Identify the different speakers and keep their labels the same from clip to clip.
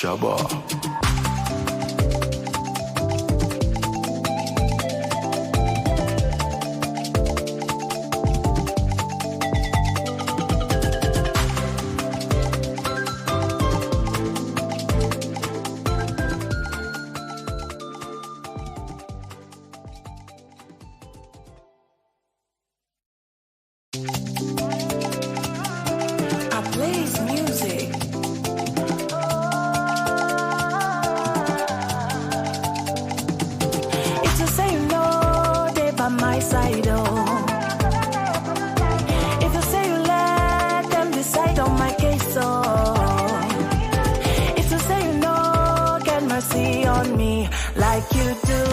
Speaker 1: Shabba.
Speaker 2: Blaze music. It's the same no day by my side, oh. If you say you let them decide on my case, oh. It's the same no get mercy on me like you do.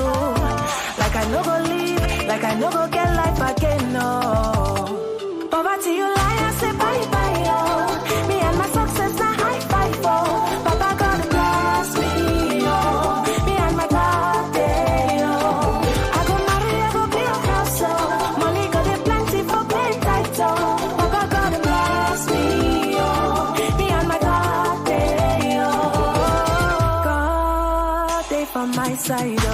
Speaker 2: Like I no go leave, like I no go get life again, no. Poverty you lie, I say bye bye, oh. Me and my success a high five, oh. Papa God bless me, oh. Me and my God, oh. I go marry, I go build house, oh. Money got it plenty for play tight, oh. Papa God bless me, oh. Me and my God, oh. God, they from my side, oh.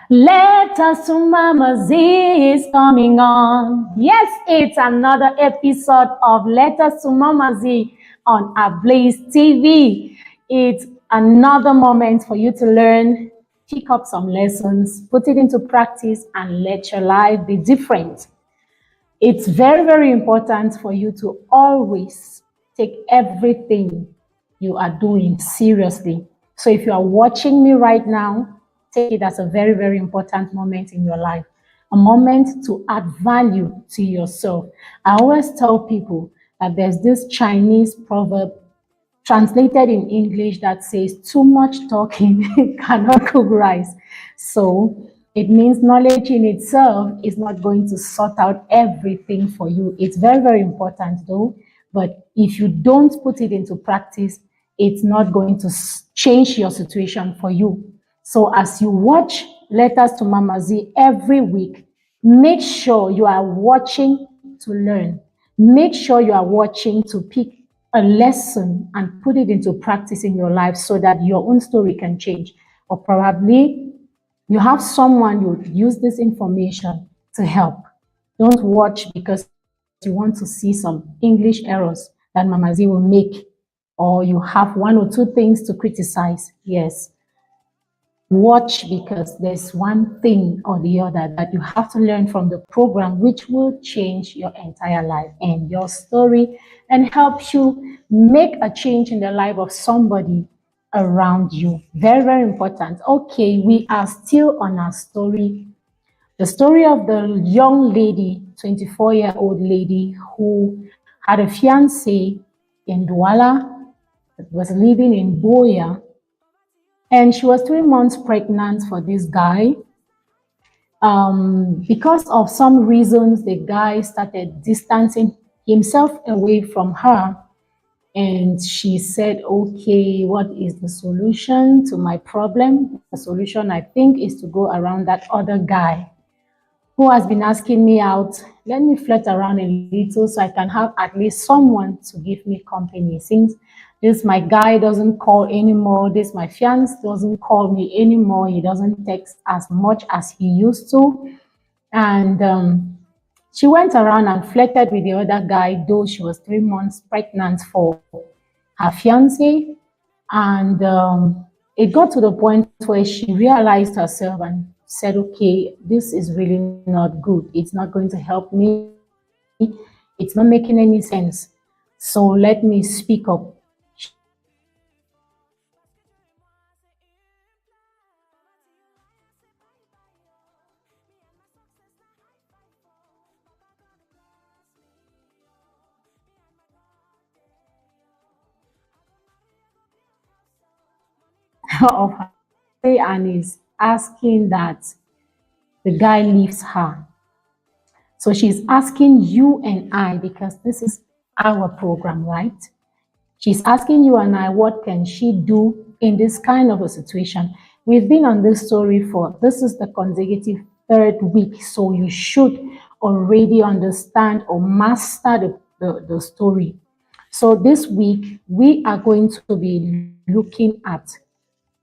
Speaker 3: Letters to Mama Z is coming on. Yes, it's another episode of Letters to Mama Z on Ablaze TV. It's another moment for you to learn, pick up some lessons, put it into practice, and let your life be different. It's very, very important for you to always take everything you are doing seriously. So if you are watching me right now, take it as a very, very important moment in your life, a moment to add value to yourself. I always tell people that there's this Chinese proverb translated in English that says, too much talking cannot cook rice. So it means knowledge in itself is not going to sort out everything for you. It's very, very important though. But if you don't put it into practice, it's not going to change your situation for you. So as you watch Letters to Mama Z every week, make sure you are watching to learn. Make sure you are watching to pick a lesson and put it into practice in your life so that your own story can change. Or probably you have someone you would use this information to help. Don't watch because you want to see some English errors that Mama Z will make, or you have one or two things to criticize. Yes. Watch because there's one thing or the other that you have to learn from the program, which will change your entire life and your story and help you make a change in the life of somebody around you. Very, very important. Okay, we are still on our story. The story of the young lady, 24-year-old lady who had a fiancé in Douala, was living in Boya. And she was 3 months pregnant for this guy. Because of some reasons, the guy started distancing himself away from her. And she said, okay, what is the solution to my problem? The solution, I think, is to go around that other guy who has been asking me out. Let me flirt around a little so I can have at least someone to give me company. Since this my guy doesn't call anymore, this my fiancé doesn't call me anymore, he doesn't text as much as he used to. And she went around and flirted with the other guy, though she was 3 months pregnant for her fiancé. And it got to the point where she realized herself and said, okay, this is really not good. It's not going to help me. It's not making any sense. So let me speak up. Of her and his asking that the guy leaves her. So she's asking you and I, because this is our program, right? She's asking you and I, what can she do in this kind of a situation? We've been on this story this is the consecutive third week, so you should already understand or master the story. So this week, we are going to be looking at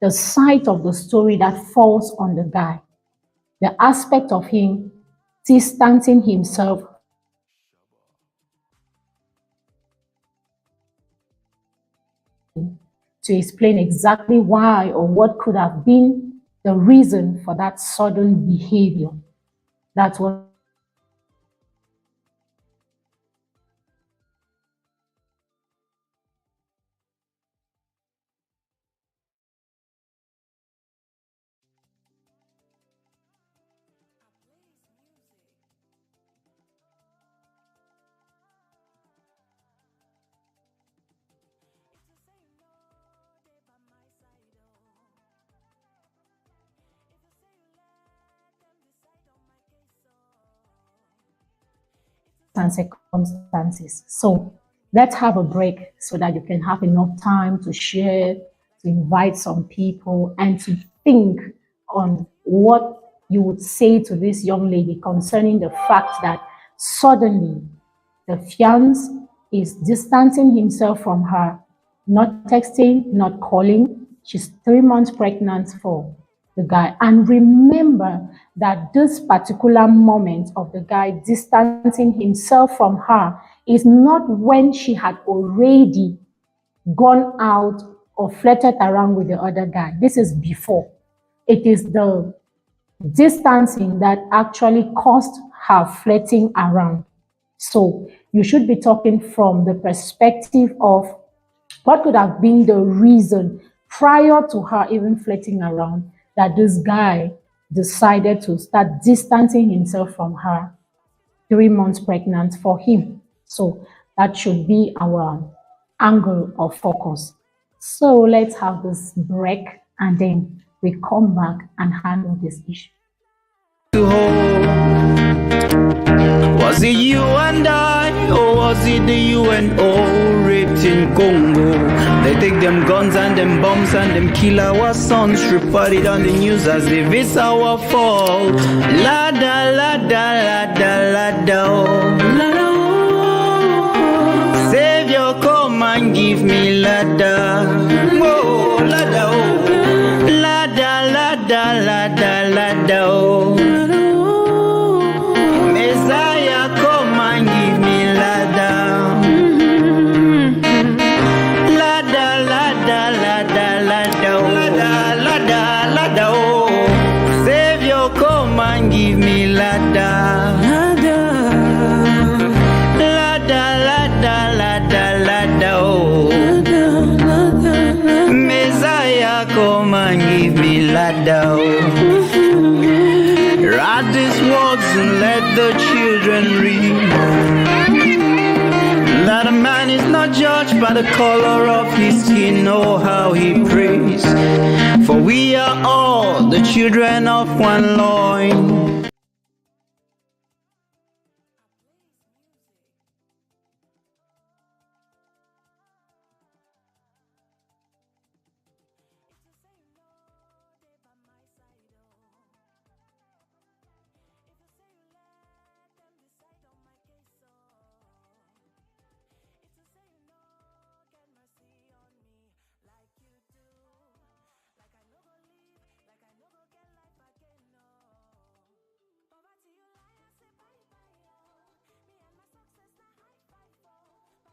Speaker 3: the side of the story that falls on the guy, the aspect of him distancing himself to explain exactly why or what could have been the reason for that sudden behavior. That's what and circumstances. So let's have a break so that you can have enough time to share, to invite some people, and to think on what you would say to this young lady concerning the fact that suddenly the fiancé is distancing himself from her, not texting, not calling. She's 3 months pregnant for the guy. And remember that this particular moment of the guy distancing himself from her is not when she had already gone out or flirted around with the other guy. This is before. It is the distancing that actually caused her flirting around. So you should be talking from the perspective of what could have been the reason prior to her even flirting around that this guy decided to start distancing himself from her 3 months pregnant for him. So that should be our angle of focus. So let's have this break and then we come back and handle this issue.
Speaker 1: Was it you and I, or was it the UNO raped in Congo? They take them guns and them bombs and them kill our sons, report it on the news as if it's our fault. La da la da la da la da oh. La da oh. Savior, come and give me la da. Oh, la da oh. La da la da la da la da oh. Write these words and let the children read that a man is not judged by the color of his skin or how he prays, for we are all the children of one loin.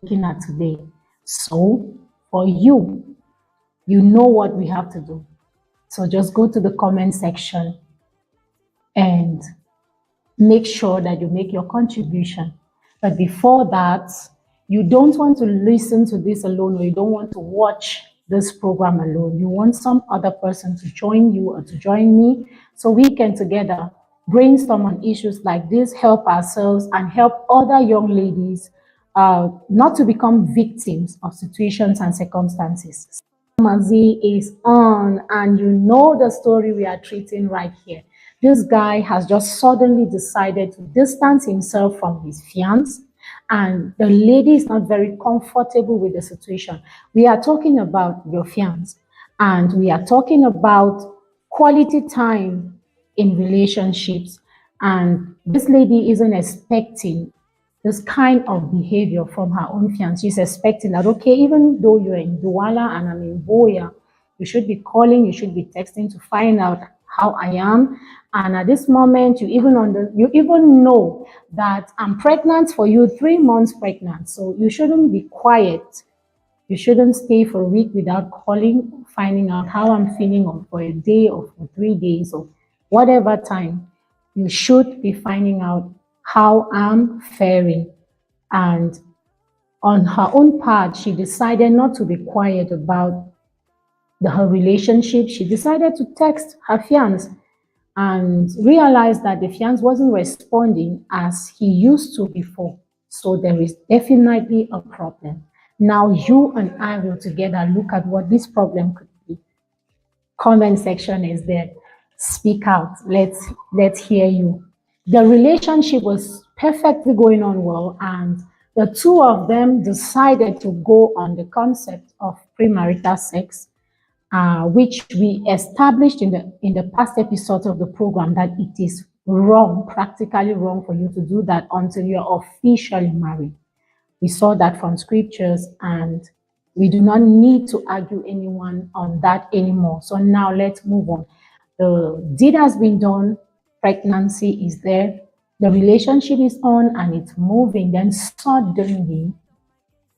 Speaker 3: Looking at today. So for you, you know what we have to do. So just go to the comment section and make sure that you make your contribution. But before that, you don't want to listen to this alone, or you don't want to watch this program alone. You want some other person to join you or to join me so we can together brainstorm on issues like this, help ourselves and help other young ladies not to become victims of situations and circumstances. Mazi is on, and you know the story we are treating right here. This guy has just suddenly decided to distance himself from his fiancée, and the lady is not very comfortable with the situation. We are talking about your fiancé, and we are talking about quality time in relationships, and this lady isn't expecting this kind of behavior from her own fiancé. She's expecting that, okay, even though you're in Douala and I'm in Boya, you should be calling, you should be texting to find out how I am. And at this moment, you even know that I'm pregnant for you, 3 months pregnant. So you shouldn't be quiet. You shouldn't stay for a week without calling, finding out how I'm feeling, or for a day or for 3 days or whatever time. You should be finding out how I'm faring. And on her own part, she decided not to be quiet about her relationship. She decided to text her fiancé and realized that the fiancé wasn't responding as he used to before. So there is definitely a problem. Now you and I will together look at what this problem could be. Comment section is there. Speak out. Let's hear you. The relationship was perfectly going on well, and the two of them decided to go on the concept of premarital sex, which we established in the past episodes of the program, that it is wrong, practically wrong, for you to do that until you're officially married. We saw that from scriptures, and we do not need to argue anyone on that anymore. So now let's move on. The deed has been done, pregnancy is there, the relationship is on and it's moving. Then suddenly,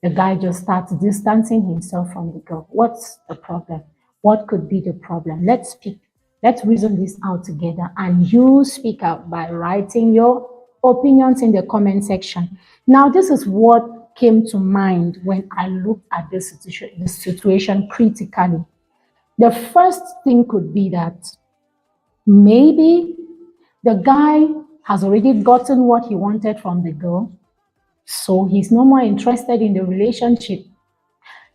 Speaker 3: the guy just starts distancing himself from the girl. What's the problem? What could be the problem? Let's speak. Let's reason this out together. And you speak out by writing your opinions in the comment section. Now, this is what came to mind when I looked at this situation critically. The first thing could be that maybe the guy has already gotten what he wanted from the girl, so he's no more interested in the relationship.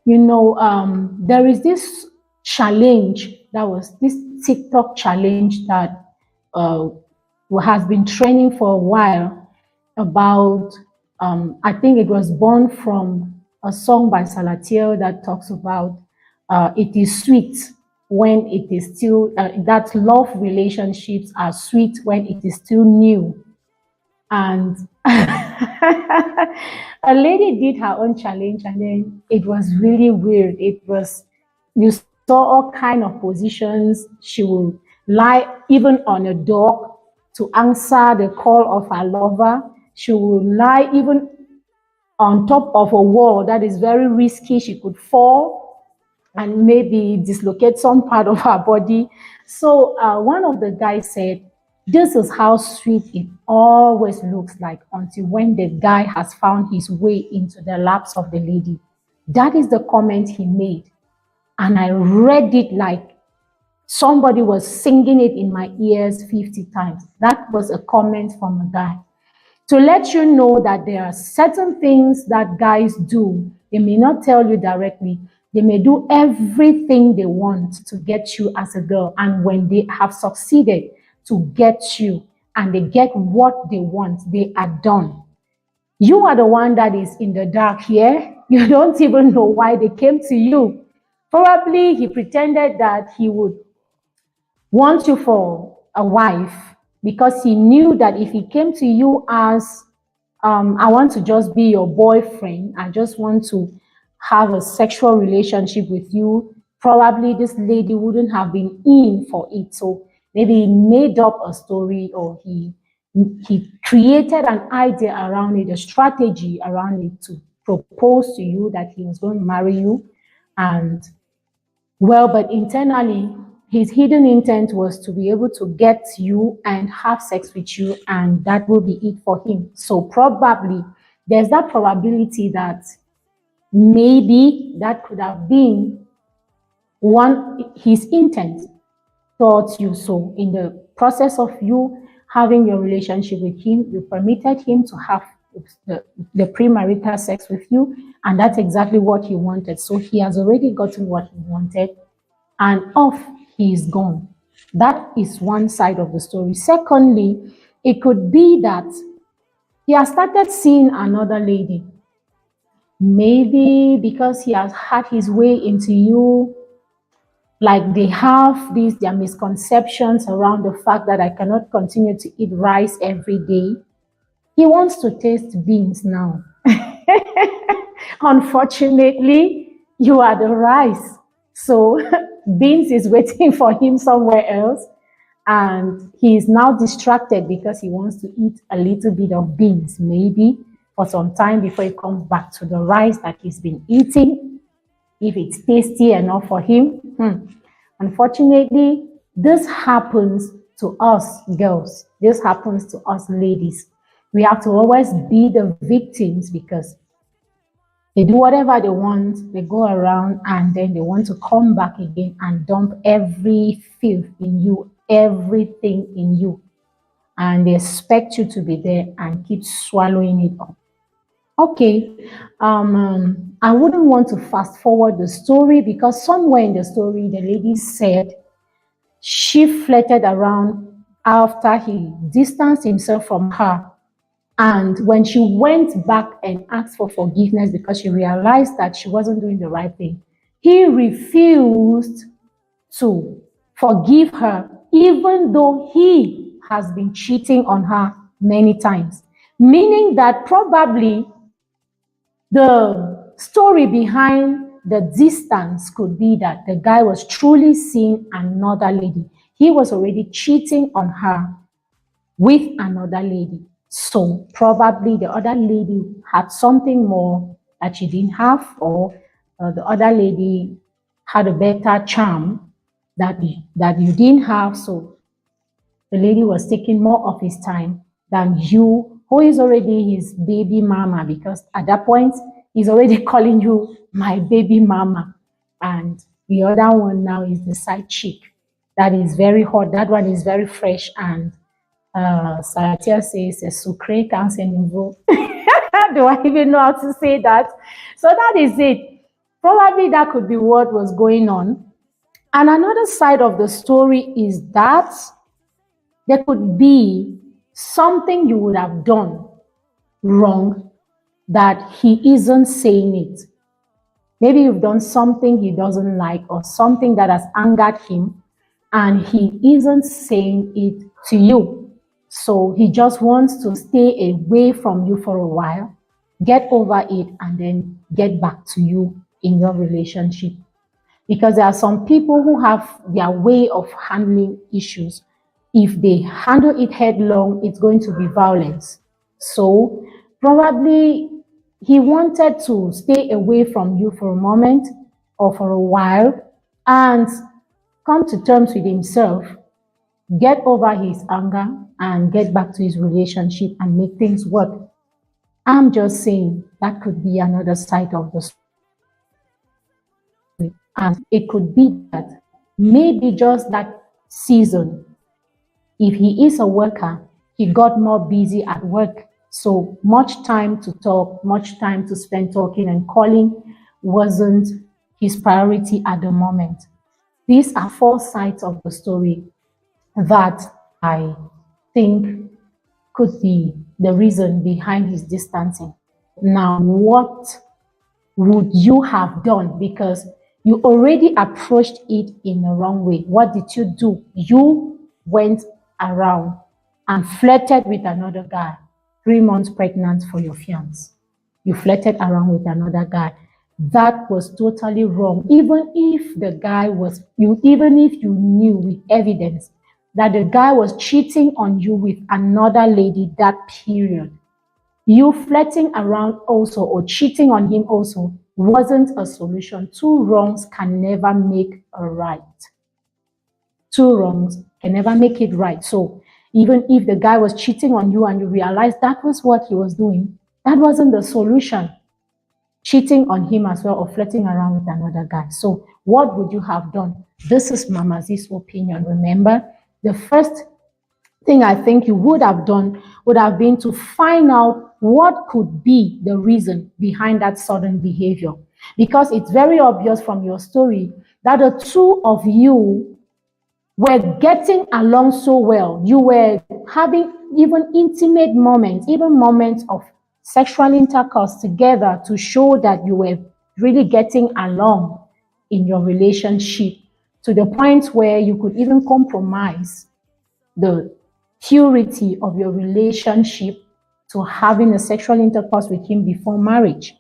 Speaker 3: You know, there is this challenge, that was this TikTok challenge that has been trending for a while about, I think it was born from a song by Salatiel that talks about it is sweet when it is still, that love relationships are sweet when it is still new. And a lady did her own challenge, and then it was really weird. It was, you saw all kind of positions. She would lie even on a door to answer the call of her lover. She would lie even on top of a wall that is very risky. She could fall and maybe dislocate some part of her body. So one of the guys said, this is how sweet it always looks like until when the guy has found his way into the laps of the lady. That is the comment he made. And I read it like somebody was singing it in my ears 50 times. That was a comment from a guy. To let you know that there are certain things that guys do. They may not tell you directly. They may do everything they want to get you as a girl. And when they have succeeded to get you and they get what they want, they are done. You are the one that is in the dark here. You don't even know why they came to you. Probably he pretended that he would want you for a wife because he knew that if he came to you as, I want to just be your boyfriend, I just want to have a sexual relationship with you, probably this lady wouldn't have been in for it. So maybe he made up a story, or he created an idea around it, a strategy around it to propose to you that he was going to marry you. And well, but internally, his hidden intent was to be able to get you and have sex with you, and that will be it for him. So probably there's that probability that maybe that could have been his intent towards you. So in the process of you having your relationship with him, you permitted him to have the premarital sex with you, and that's exactly what he wanted. So he has already gotten what he wanted, and off he is gone. That is one side of the story. Secondly, it could be that he has started seeing another lady. Maybe because he has had his way into you, like they have their misconceptions around the fact that I cannot continue to eat rice every day. He wants to taste beans now. Unfortunately, you are the rice. So beans is waiting for him somewhere else. And he is now distracted because he wants to eat a little bit of beans, maybe for some time before he comes back to the rice that he's been eating. If it's tasty enough for him. Unfortunately, this happens to us girls. This happens to us ladies. We have to always be the victims because they do whatever they want. They go around and then they want to come back again and dump every filth in you, everything in you. And they expect you to be there and keep swallowing it up. Okay, I wouldn't want to fast forward the story because somewhere in the story, the lady said she flirted around after he distanced himself from her. And when she went back and asked for forgiveness because she realized that she wasn't doing the right thing, he refused to forgive her, even though he has been cheating on her many times. Meaning that probably the story behind the distance could be that the guy was truly seeing another lady. He was already cheating on her with another lady. So probably the other lady had something more that she didn't have, or the other lady had a better charm that you didn't have. So the lady was taking more of his time than you, who is already his baby mama, because at that point, he's already calling you my baby mama. And the other one now is the side chick. That is very hot. That one is very fresh. And Saratia says, sucre cancer nouveau. Do I even know how to say that? So that is it. Probably that could be what was going on. And another side of the story is that there could be something you would have done wrong that he isn't saying it. Maybe you've done something he doesn't like or something that has angered him and he isn't saying it to you. So he just wants to stay away from you for a while, get over it, and then get back to you in your relationship. Because there are some people who have their way of handling issues. If they handle it headlong, it's going to be violence. So probably he wanted to stay away from you for a moment or for a while and come to terms with himself, get over his anger, and get back to his relationship and make things work. I'm just saying that could be another side of the story. And it could be that maybe just that season, if he is a worker, he got more busy at work. So much time to talk, much time to spend talking and calling wasn't his priority at the moment. These are four sides of the story that I think could be the reason behind his distancing. Now, what would you have done? Because you already approached it in the wrong way. What did you do? You went around and flirted with another guy, 3 months pregnant for your fiance. You flirted around with another guy. That was totally wrong. Even if the guy was, even if you knew with evidence that the guy was cheating on you with another lady that period, you flirting around also or cheating on him also wasn't a solution. Two wrongs can never make a right. Two wrongs can never make it right. So even if the guy was cheating on you and you realized that was what he was doing, that wasn't the solution. Cheating on him as well or flirting around with another guy. So what would you have done? This is Mama Z's opinion. Remember, the first thing I think you would have done would have been to find out what could be the reason behind that sudden behavior. Because it's very obvious from your story that the two of you were getting along so well. You were having even intimate moments, even moments of sexual intercourse together to show that you were really getting along in your relationship, to the point where you could even compromise the purity of your relationship to having a sexual intercourse with him before marriage.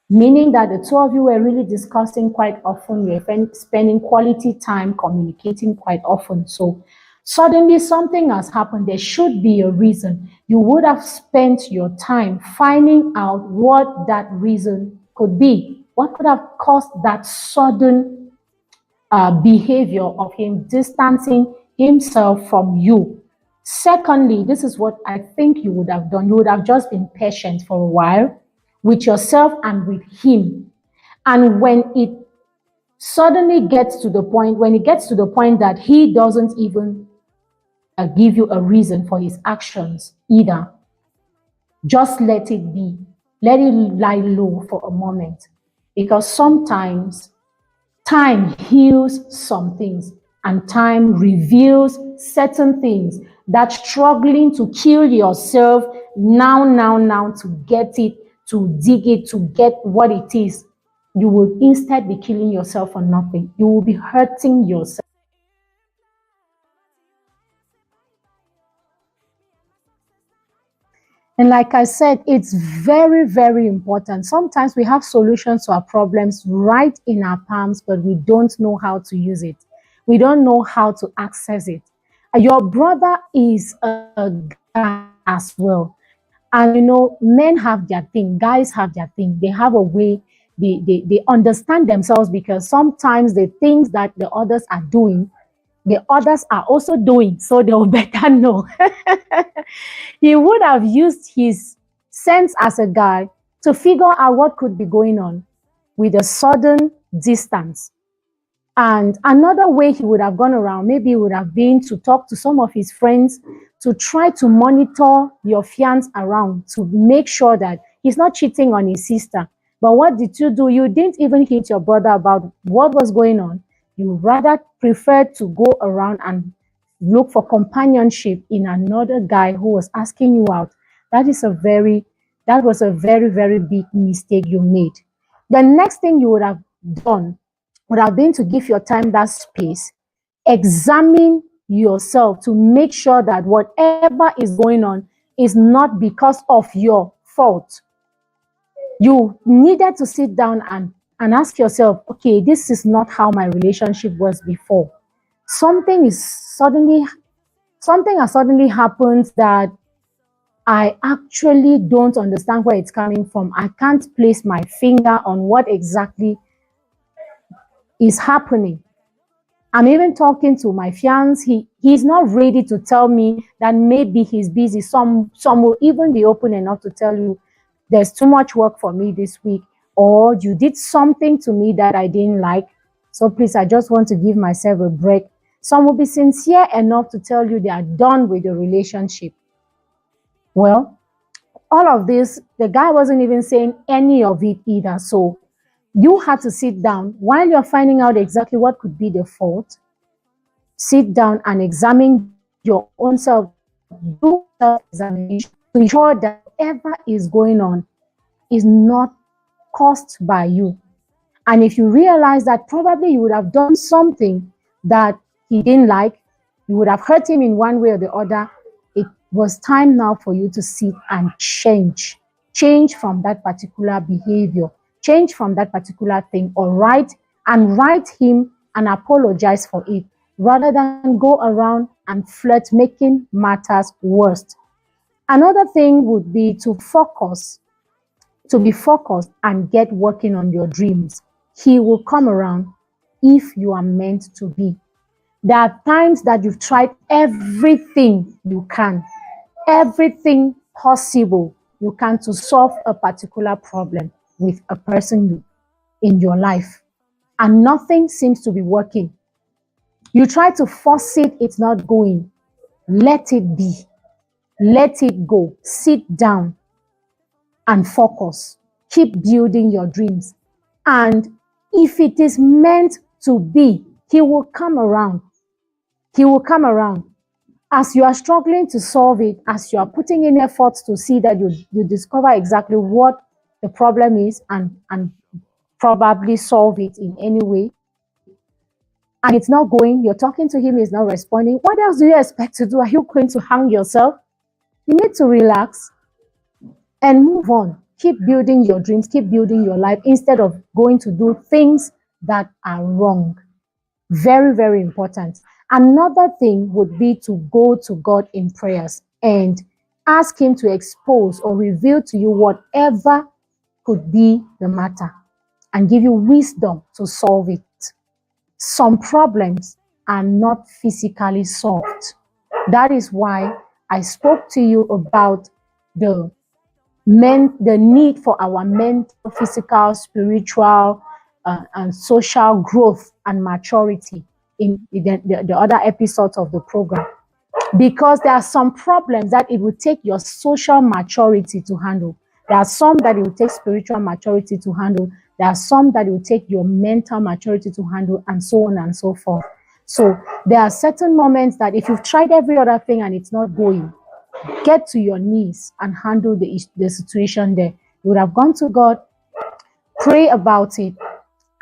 Speaker 3: Meaning that the two of you were really discussing quite often, you were spending quality time communicating quite often. So suddenly something has happened. There should be a reason. You would have spent your time finding out what that reason could be. What could have caused that sudden behavior of him distancing himself from you? Secondly, this is what I think you would have done. You would have just been patient for a while with yourself and with him. And when it suddenly gets to the point, that he doesn't even give you a reason for his actions either, just let it be. Let it lie low for a moment. Because sometimes time heals some things and time reveals certain things that struggling to kill yourself now to get it, to dig it, to get what it is, you will instead be killing yourself for nothing. You will be hurting yourself. And like I said, it's very, very important. Sometimes we have solutions to our problems right in our palms, but we don't know how to use it. We don't know how to access it. Your brother is a guy as well. And you know, men have their thing, guys have their thing. They have a way, they understand themselves, because sometimes the things that the others are doing, the others are also doing, so they'll better know. He would have used his sense as a guy to figure out what could be going on with a sudden distance. And another way he would have gone around, maybe would have been to talk to some of his friends to try to monitor your fiancé around, to make sure that he's not cheating on his sister. But what did you do? You didn't even hit your brother about what was going on. You rather preferred to go around and look for companionship in another guy who was asking you out. That was a very, very big mistake you made. The next thing you would have done would have been to give your time that space, examine yourself to make sure that whatever is going on is not because of your fault. You needed to sit down and ask yourself, okay, this is not how my relationship was before. Something has suddenly happened that I actually don't understand where it's coming from. I can't place my finger on what exactly is happening. I'm even talking to my fiancé. He's not ready to tell me that maybe he's busy. Some will even be open enough to tell you, there's too much work for me this week, or you did something to me that I didn't like. So please, I just want to give myself a break. Some will be sincere enough to tell you they are done with the relationship. Well, all of this, the guy wasn't even saying any of it either. So you had to sit down while you're finding out exactly what could be the fault. Sit down and examine your own self. Do self-examination to ensure that whatever is going on is not caused by you. And if you realize that probably you would have done something that he didn't like, you would have hurt him in one way or the other, it was time now for you to sit and change from that particular behavior, change from that particular thing, or write him and apologize for it, rather than go around and flirt, making matters worse. Another thing would be to be focused and get working on your dreams. He will come around if you are meant to be. There are times that you've tried everything you can, everything possible you can to solve a particular problem with a person in your life, and nothing seems to be working. You try to force it, it's not going. Let it be. Let it go. Sit down. and focus. Keep building your dreams. And if it is meant to be, he will come around. He will come around. As you are struggling to solve it, as you are putting in efforts to see that you discover exactly what the problem is and probably solve it in any way, and it's not going, you're talking to him, he's not responding, what else do you expect to do? Are you going to hang yourself? You need to relax and move on. Keep building your dreams, keep building your life instead of going to do things that are wrong. Very, very important. Another thing would be to go to God in prayers and ask him to expose or reveal to you whatever could be the matter and give you wisdom to solve it. Some problems are not physically solved. That is why I spoke to you about the need for our mental, physical, spiritual, and social growth and maturity in the other episodes of the program. Because there are some problems that it will take your social maturity to handle. There are some that it will take spiritual maturity to handle. There are some that it will take your mental maturity to handle, and so on and so forth. So there are certain moments that if you've tried every other thing and it's not going, get to your knees and handle the situation there. You would have gone to God, pray about it,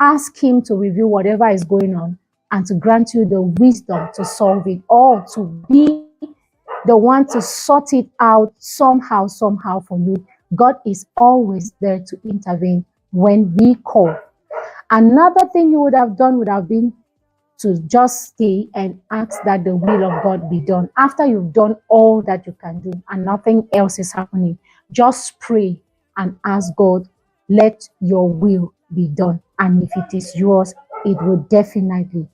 Speaker 3: ask him to reveal whatever is going on and to grant you the wisdom to solve it, or to be the one to sort it out somehow for you. God is always there to intervene when we call. Another thing you would have done would have been to just stay and ask that the will of God be done. After you've done all that you can do and nothing else is happening, just pray and ask God, let your will be done. And if it is yours, it will definitely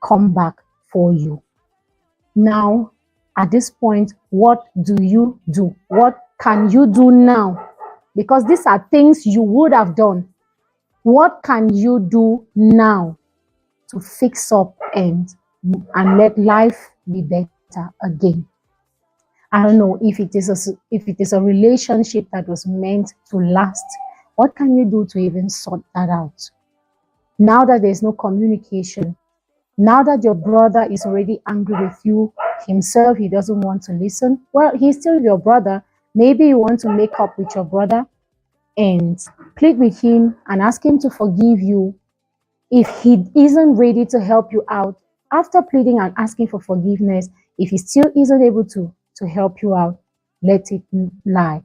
Speaker 3: come back for you. Now, at this point, what do you do? What can you do now? Because these are things you would have done. What can you do now to fix up and let life be better again? I don't know if it is a relationship that was meant to last. What can you do to even sort that out? Now that there's no communication, now that your brother is already angry with you himself, he doesn't want to listen. Well, he's still your brother. Maybe you want to make up with your brother and plead with him and ask him to forgive you. If he isn't ready to help you out, after pleading and asking for forgiveness, if he still isn't able to help you out, let it lie.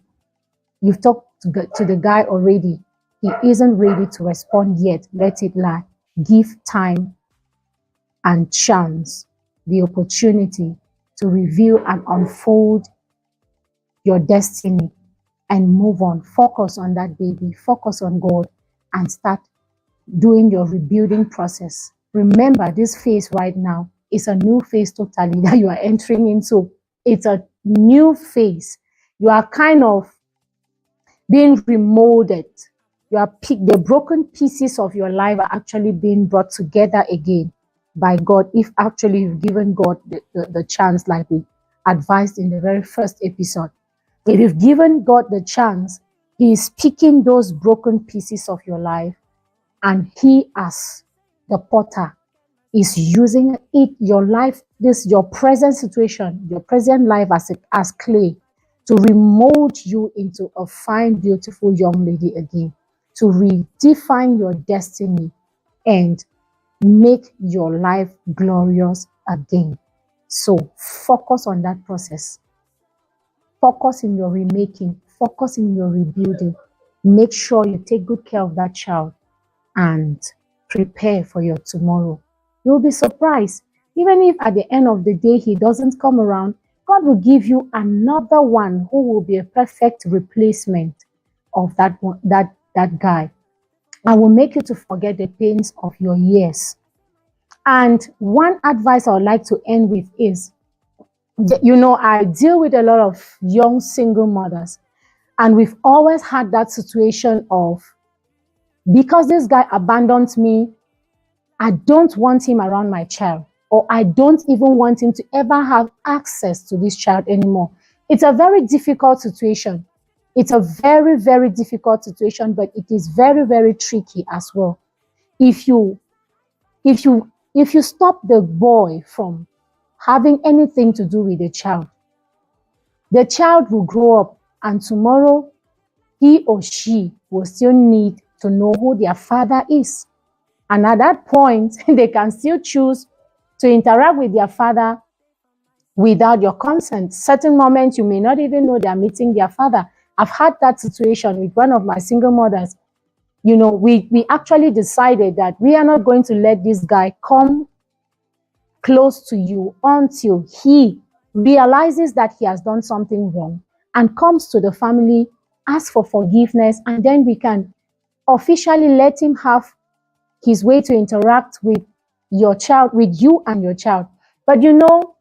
Speaker 3: You've talked to the guy already. He isn't ready to respond yet. Let it lie. Give time and chance, the opportunity to reveal and unfold your destiny and move on. Focus on that baby. Focus on God and start doing your rebuilding process. Remember, this phase right now is a new phase totally that you are entering into. It's a new phase. You are kind of being remolded. The broken pieces of your life are actually being brought together again by God, if actually you've given God the chance, like we advised in the very first episode. If you've given God the chance, he is picking those broken pieces of your life, and he, as the potter, is using it, your life, your present situation, your present life as clay, to remold you into a fine, beautiful young lady again, to redefine your destiny and make your life glorious again. So focus on that process. Focus in your remaking. Focus in your rebuilding. Make sure you take good care of that child and prepare for your tomorrow. You'll be surprised. Even if at the end of the day he doesn't come around, God will give you another one who will be a perfect replacement of that guy, and will make you to forget the pains of your years. And one advice I would like to end with is, I deal with a lot of young single mothers, and we've always had that situation of, because this guy abandoned me, I don't want him around my child, or I don't even want him to ever have access to this child anymore. It's a very difficult situation. It's a very, very difficult situation, but it is very, very tricky as well. If you stop the boy from having anything to do with the child will grow up, and tomorrow he or she will still need to know who their father is. And at that point, they can still choose to interact with their father without your consent. Certain moments, you may not even know they're meeting their father. I've had that situation with one of my single mothers. You know, we actually decided that we are not going to let this guy come close to you until he realizes that he has done something wrong and comes to the family, asks for forgiveness, and then we can officially let him have his way to interact with your child, with you and your child. But you know,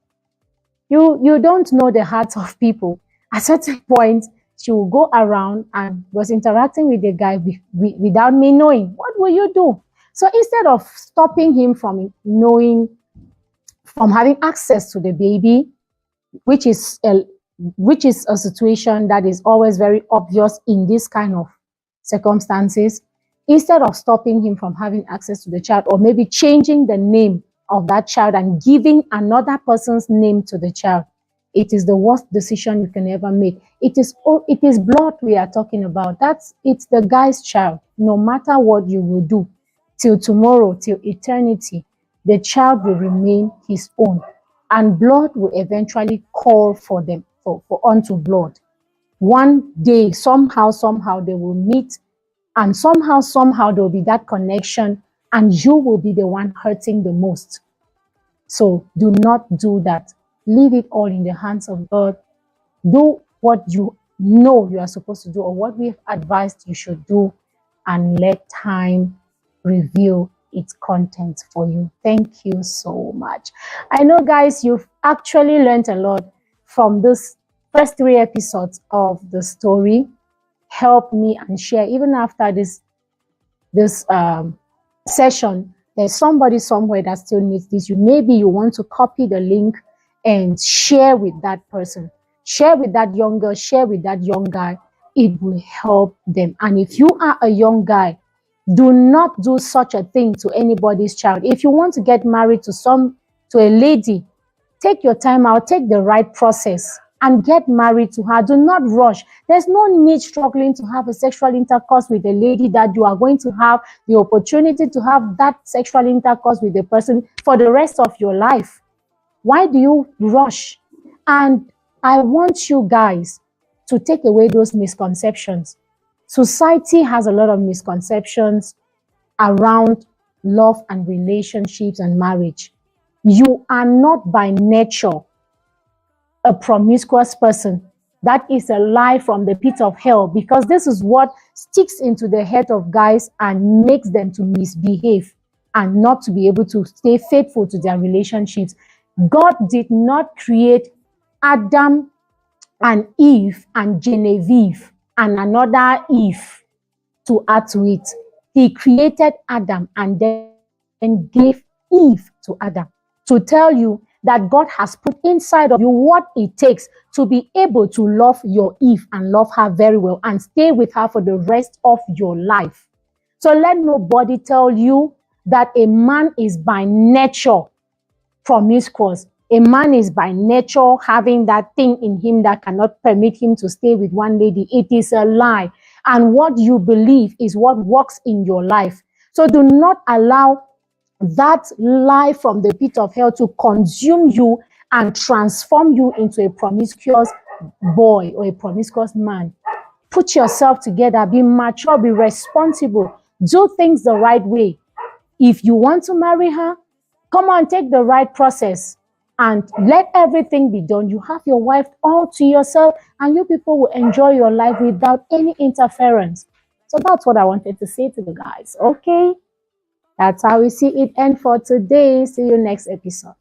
Speaker 3: you don't know the hearts of people. At certain point, she will go around and was interacting with the guy without me knowing. What will you do? So instead of stopping him from having access to the baby, which is a situation that is always very obvious in this kind of circumstances, instead of stopping him from having access to the child, or maybe changing the name of that child and giving another person's name to the child, it is the worst decision you can ever make. It is blood we are talking about. It's the guy's child. No matter what you will do, till tomorrow, till eternity, the child will remain his own, and blood will eventually call for them, for unto blood. One day, somehow they will meet, and somehow there will be that connection, and you will be the one hurting the most. So do not do that. Leave it all in the hands of God. Do what you know you are supposed to do, or what we've advised you should do, and let time reveal its content for you. Thank you so much. I know, guys, you've actually learned a lot from this first 3 episodes of the story. Help me and share. Even after this session, there's somebody somewhere that still needs this. Maybe you want to copy the link and share with that person, share with that young girl, share with that young guy. It will help them. And if you are a young guy, do not do such a thing to anybody's child. If you want to get married to a lady, take your time out, take the right process, and get married to her. Do not rush. There's no need struggling to have a sexual intercourse with a lady that you are going to have the opportunity to have that sexual intercourse with the person for the rest of your life. Why do you rush? And I want you guys to take away those misconceptions. Society has a lot of misconceptions around love and relationships and marriage. You are not by nature a promiscuous person. That is a lie from the pit of hell, because this is what sticks into the head of guys and makes them to misbehave and not to be able to stay faithful to their relationships. God did not create Adam and Eve and Genevieve and another Eve to add to it. He created Adam and then gave Eve to Adam, to tell you that God has put inside of you what it takes to be able to love your Eve and love her very well and stay with her for the rest of your life. So let nobody tell you that a man is by nature promiscuous. A man is by nature having that thing in him that cannot permit him to stay with one lady. It is a lie. And what you believe is what works in your life. So do not allow that lie from the pit of hell to consume you and transform you into a promiscuous boy or a promiscuous man. Put yourself together, be mature, be responsible, do things the right way. If you want to marry her, come on, take the right process and let everything be done. You have your wife all to yourself, and you people will enjoy your life without any interference. So that's what I wanted to say to the guys. Okay, that's how we see it end for today. See you next episode.